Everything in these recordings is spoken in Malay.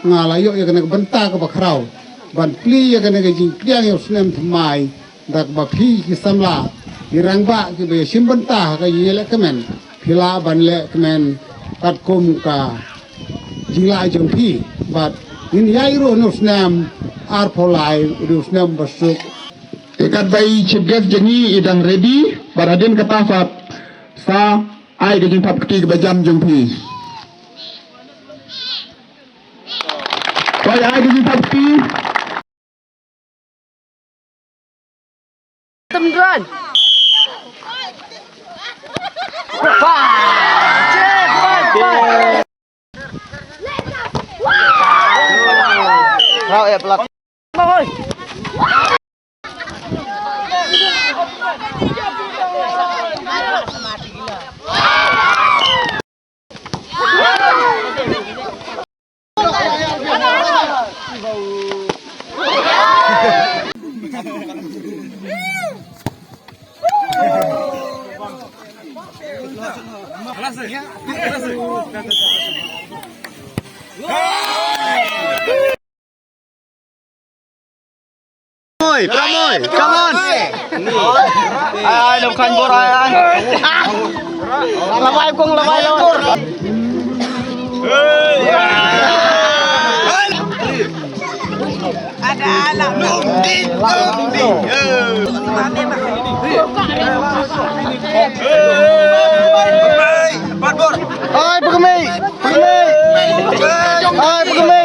ngalayo ya kena bentak ke bakrau ban pli ya kena jing piang yo snem thmai dak ba phi ki samla irang ba ki be sim bentah ka yele kemen phila ban le kemen kat kum ka jingla jong phi bat in yai ro no snem ar pholai ru snem basuk ikat bai chief guest jeni idang ready baradin katafat sa ai ke jing tap kti ke bajam jong phi Why I didn't have to? Tâm run. Rồi ép lật. Ôi. Pramoy, come on. Ai đồng khanh bột ai. Lavai kong lavai luôn. Ada alam. Lumdi. Bot. Oi, pegemi. Oi, pegemi.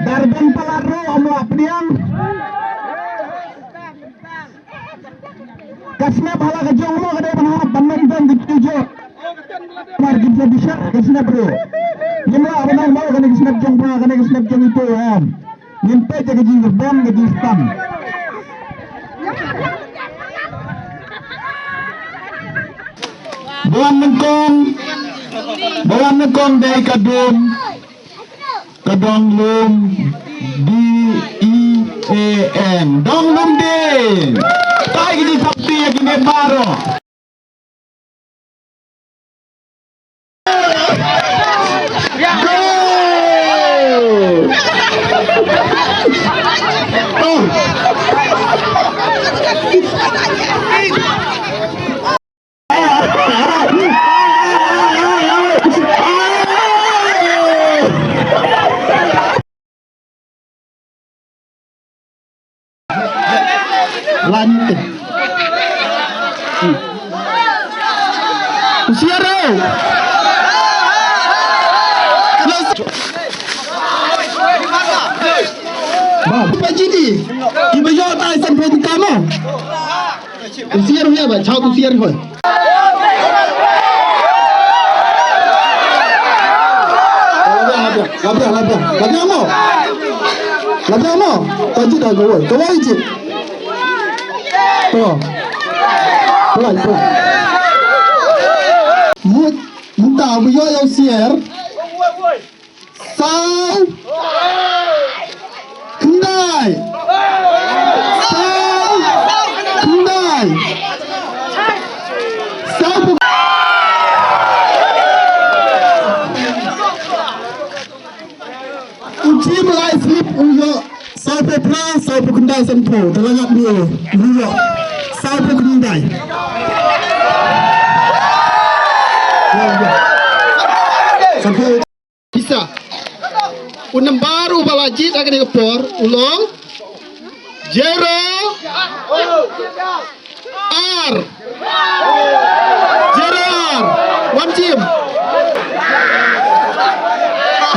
Darban palaro omo apdiam kasna bhala ka jongmo kade bana bannan dan ditujo mar gibna bisa kasna bro nimla abanang mau kane kisna jongba kane kisna jong itu am nimpe jaga jing bom ke distam Bawan Mekong dari Kadong Lum DEAN Dong Lum Din Tai gini sakti ya gini baro lanjut siaro Pajidi, ibu yo tak sampai di kamu. Siar ni apa? Cakap siar kau. Labiang mau. Kunci dah kau izin. Tuh. Pelan. Minta beliau yang share. Sao. Kendai. Uji mulai slip untuk sampai pra sampai kendai sentuh terlanjut dia dulu sampai kendai. Sampai bisa. Unam baru balajit akan dikepor ulong. Zero R. Zero R. One team.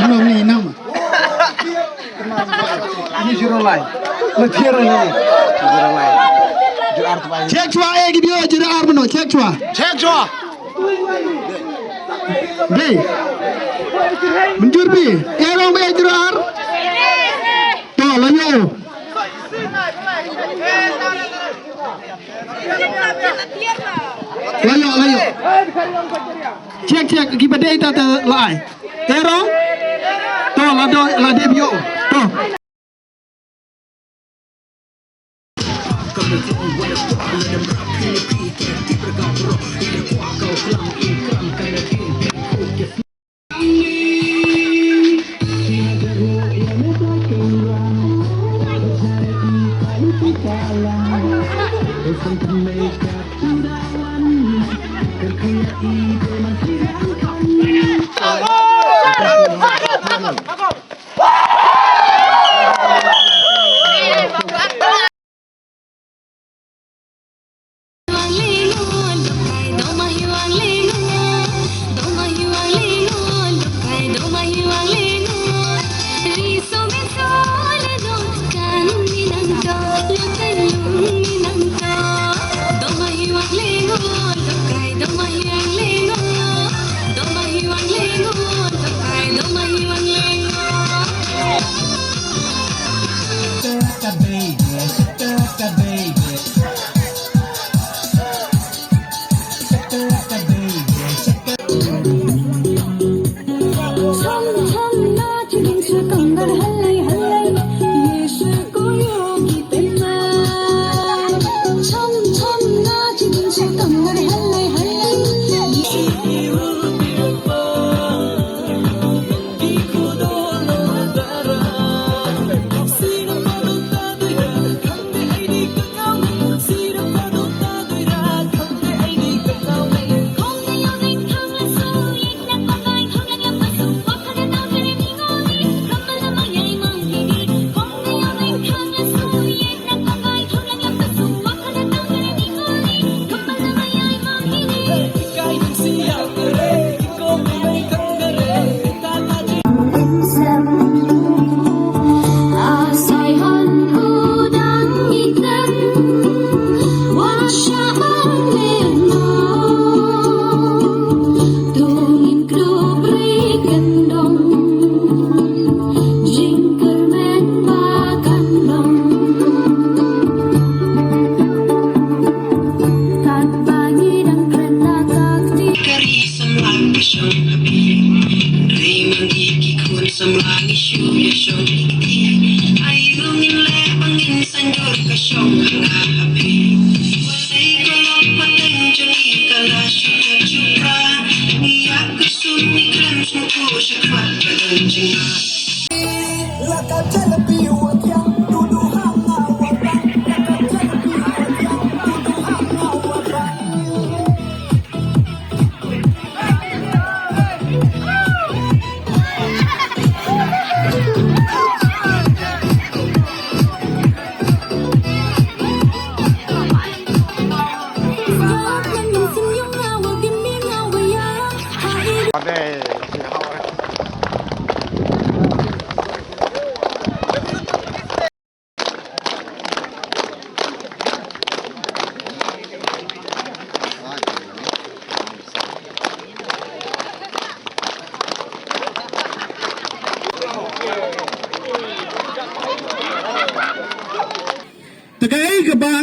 Ini nama. Ini zero line. Latihan ini. Zero line. Cek cua gitu ya zero R mana? Cek cua. B. Menjur B. Erong B zero R. Tuh layo. Layo. Cek kita data terlai. Erong. Tuh lade bio. Tuh.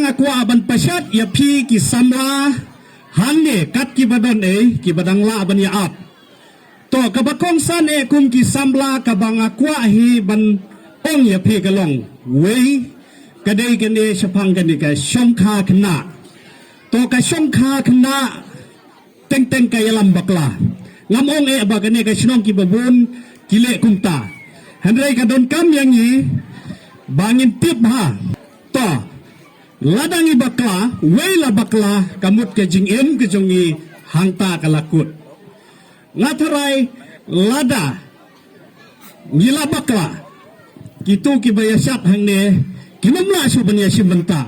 bang aku aban pasyat ya pi ki samla hangne kat ki badon ki badang la ban ya ap to kabakong san kum ki samla kabang aku hi ban ong ya pi galong wei kadai kene sapang kene ka shongkha khna to ka shongkha khna teng teng ka yalam bakla ngam ong ba kene ka shnong ki babun kile kumta handrai ka don kam yang yi bangin tip ha to ladangi bakla weila bakla kamut ke jingem ke jongi hangta kalakut ngatarai lada ngila bakla kitu ki bayasat hangne kinamla subanya simbenta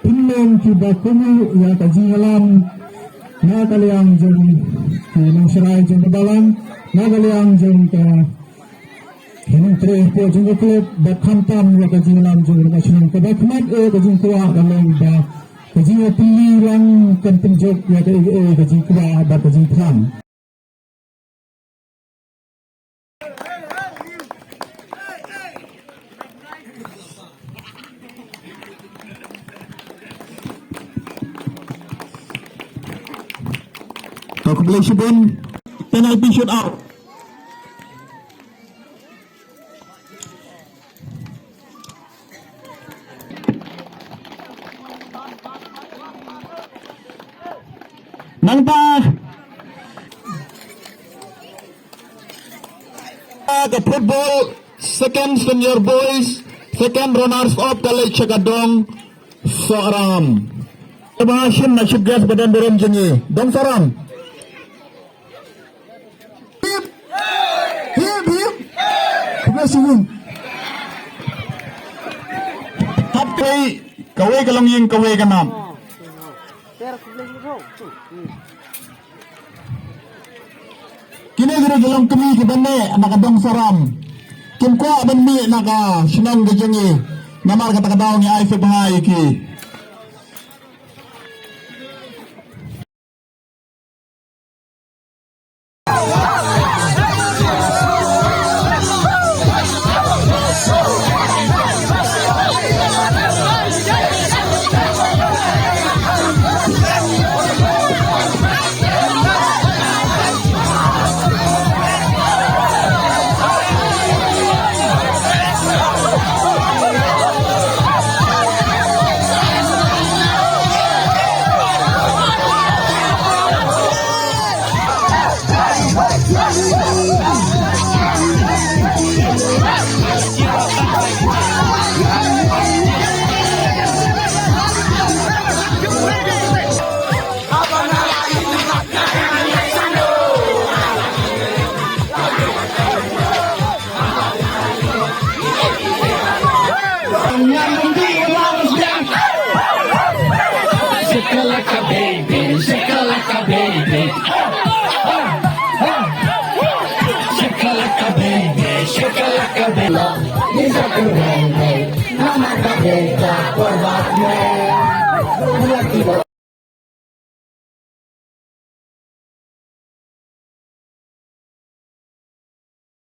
Pinlong kita kumu ya kajingalam na kaliang jeng hinang serai jeng kedalang na kaliang jeng ke hinang tre po jeng klub bakhantam ya kajingalam jeng nasional ke bakmat kajing kuah dalam ba kajing pilih lang kan penjok ya kajing kuah ba kajing plan. Compilation pun penalty shoot out. Nampak the football second senior boys second runners up College Chakadong Soram. Bahashin nasib gas badan dorong jengi dong Soram. Kawai kalong yung kawai kanam. Kini guru dalam kami kebane nakadong Soram. Kimko aban mi naka Shnong gajengi namar kata kadaw ni ay sebahai ki. Shakalaka baby,